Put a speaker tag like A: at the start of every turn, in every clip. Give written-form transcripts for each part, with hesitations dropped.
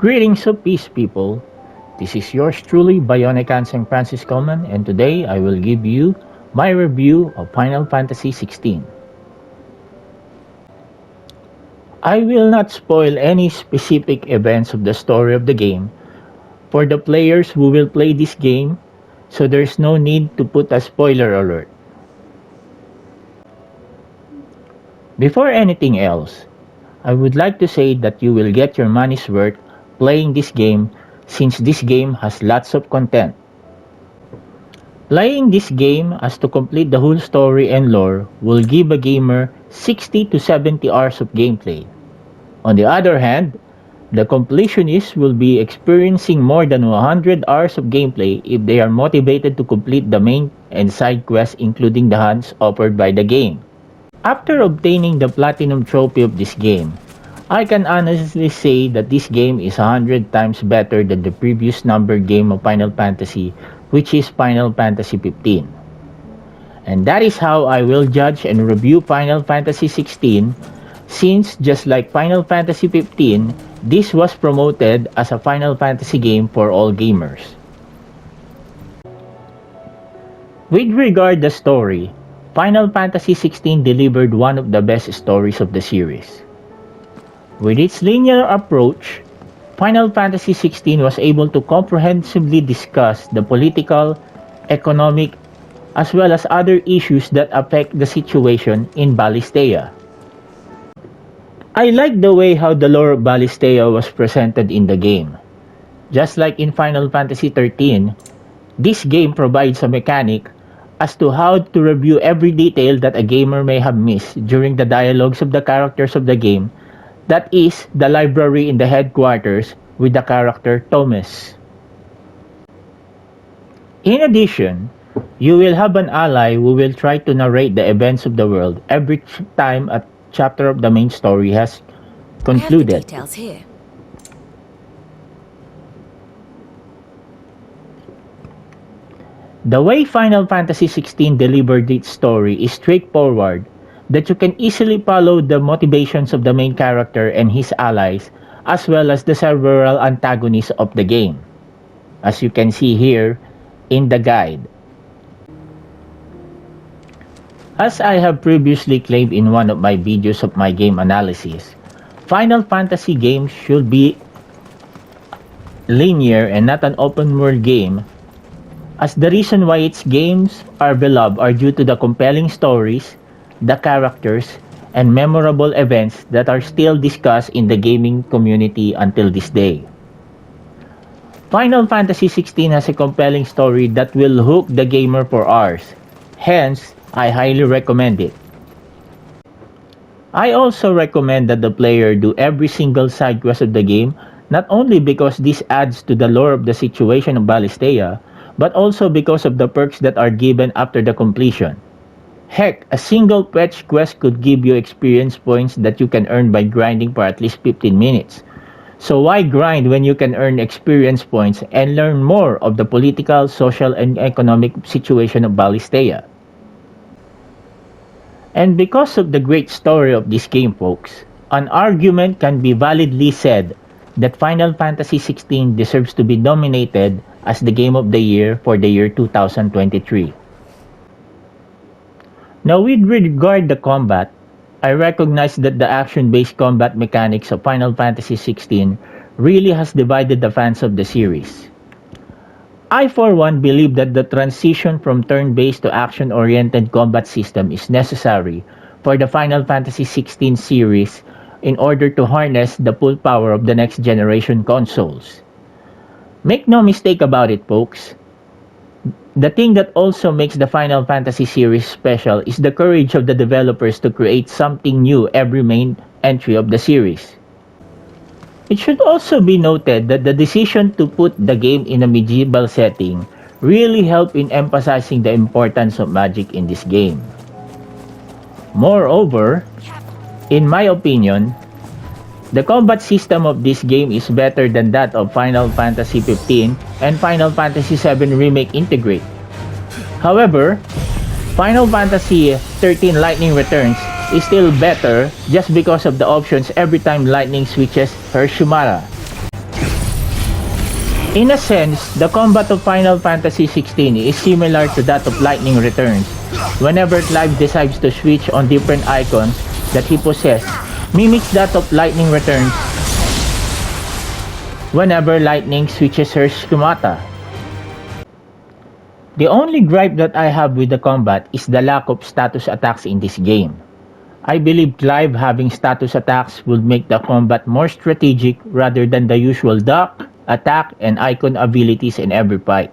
A: Greetings of peace, people. This is yours truly, Bionicanseng Francis Coleman, and today I will give you my review of Final Fantasy XVI. I will not spoil any specific events of the story of the game for the players who will play this game, so there's no need to put a spoiler alert. Before anything else, I would like to say that you will get your money's worth playing this game since this game has lots of content. Playing this game as to complete the whole story and lore will give a gamer 60 to 70 hours of gameplay. On the other hand, the completionist will be experiencing more than 100 hours of gameplay if they are motivated to complete the main and side quests including the hunts offered by the game. After obtaining the Platinum Trophy of this game, I can honestly say that this game is 100 times better than the previous numbered game of Final Fantasy, which is Final Fantasy 15. And that is how I will judge and review Final Fantasy 16, since just like Final Fantasy 15, this was promoted as a Final Fantasy game for all gamers. With regard to the story, Final Fantasy 16 delivered one of the best stories of the series. With its linear approach, Final Fantasy 16 was able to comprehensively discuss the political, economic, as well as other issues that affect the situation in Ballistea. I like the way how the lore of Ballistea was presented in the game. Just like in Final Fantasy 13, this game provides a mechanic as to how to review every detail that a gamer may have missed during the dialogues of the characters of the game. That is the library in the headquarters with the character Thomas. In addition, you will have an ally who will try to narrate the events of the world every time a chapter of the main story has concluded.
B: I have the details here.
A: The way Final Fantasy XVI delivered its story is straightforward, that you can easily follow the motivations of the main character and his allies, as well as the several antagonists of the game, as you can see here in the guide. As I have previously claimed in one of my videos of my game analysis, Final Fantasy games should be linear and not an open world game, as the reason why its games are beloved are due to the compelling stories, the characters, and memorable events that are still discussed in the gaming community until this day. Final Fantasy XVI has a compelling story that will hook the gamer for hours, hence, I highly recommend it. I also recommend that the player do every single side quest of the game, not only because this adds to the lore of the situation of Ballistea, but also because of the perks that are given after the completion. Heck, a single fetch quest could give you experience points that you can earn by grinding for at least 15 minutes. So why grind when you can earn experience points and learn more of the political, social, and economic situation of Ballistea? And because of the great story of this game, folks, an argument can be validly said that Final Fantasy XVI deserves to be nominated as the Game of the Year for the year 2023. Now, with regard to combat, I recognize that the action-based combat mechanics of Final Fantasy XVI really has divided the fans of the series. I, for one, believe that the transition from turn-based to action-oriented combat system is necessary for the Final Fantasy XVI series in order to harness the full power of the next-generation consoles. Make no mistake about it, folks. The thing that also makes the Final Fantasy series special is the courage of the developers to create something new every main entry of the series. It should also be noted that the decision to put the game in a medieval setting really helped in emphasizing the importance of magic in this game. Moreover, in my opinion, the combat system of this game is better than that of Final Fantasy 15 and Final Fantasy 7 Remake Integrate. However, Final Fantasy 13 Lightning Returns is still better just because of the options every time Lightning switches her Shumara. In a sense, the combat of Final Fantasy XVI is similar to that of Lightning Returns. Whenever Clive decides to switch on different icons that he possesses, mimics that of Lightning Returns whenever Lightning switches her schemata. The only gripe that I have with the combat is the lack of status attacks in this game. I believe Clive having status attacks would make the combat more strategic rather than the usual duck, attack, and icon abilities in every fight.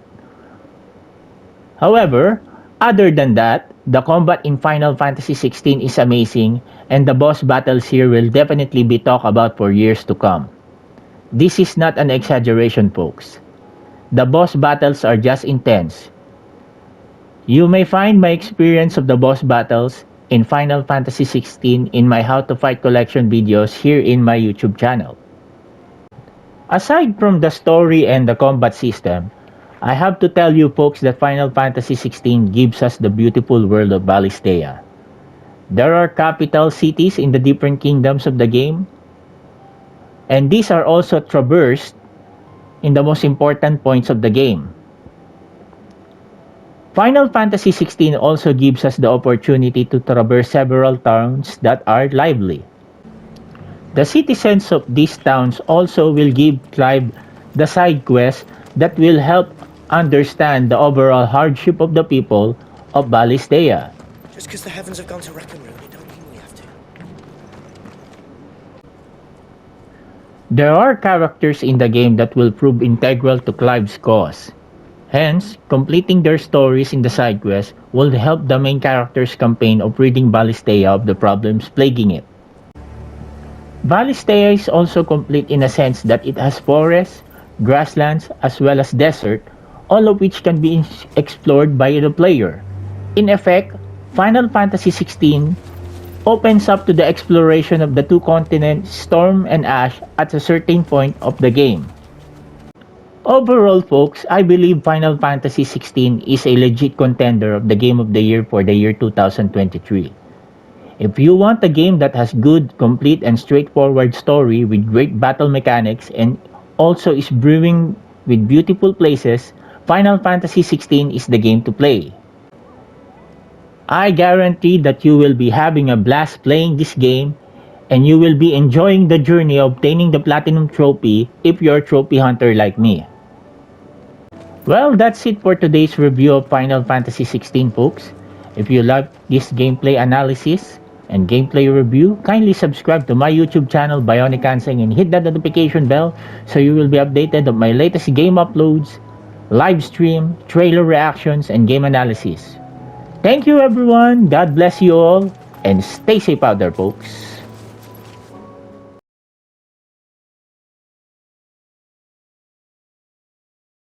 A: However, other than that, the combat in Final Fantasy XVI is amazing and the boss battles here will definitely be talked about for years to come. This is not an exaggeration, folks. The boss battles are just intense. You may find my experience of the boss battles in Final Fantasy XVI in my How to Fight collection videos here in my YouTube channel. Aside from the story and the combat system, I have to tell you folks that Final Fantasy XVI gives us the beautiful world of Valisthea. There are capital cities in the different kingdoms of the game, and these are also traversed in the most important points of the game. Final Fantasy XVI also gives us the opportunity to traverse several towns that are lively. The citizens of these towns also will give Clive the side quests that will help understand the overall hardship of the people of Valisthea.
B: Just because the heavens have gone to wreck and ruin it, don't mean we have to.
A: There are characters in the game that will prove integral to Clive's cause. Hence, completing their stories in the side quest will help the main character's campaign of ridding Valisthea of the problems plaguing it. Valisthea is also complete in a sense that it has forests, grasslands, as well as desert, all of which can be explored by the player. In effect, Final Fantasy XVI opens up to the exploration of the two continents, Storm and Ash, at a certain point of the game. Overall, folks, I believe Final Fantasy XVI is a legit contender of the Game of the Year for the year 2023. If you want a game that has good, complete, and straightforward story with great battle mechanics and also is brewing with beautiful places, Final Fantasy XVI is the game to play. I guarantee that you will be having a blast playing this game and you will be enjoying the journey of obtaining the Platinum Trophy if you're a trophy hunter like me. Well, that's it for today's review of Final Fantasy XVI, folks. If you like this gameplay analysis and gameplay review, kindly subscribe to my YouTube channel, Bionicanseng, and hit that notification bell so you will be updated of my latest game uploads, live stream, trailer reactions, and game analysis. Thank you everyone, God bless you all, and stay safe out there, folks.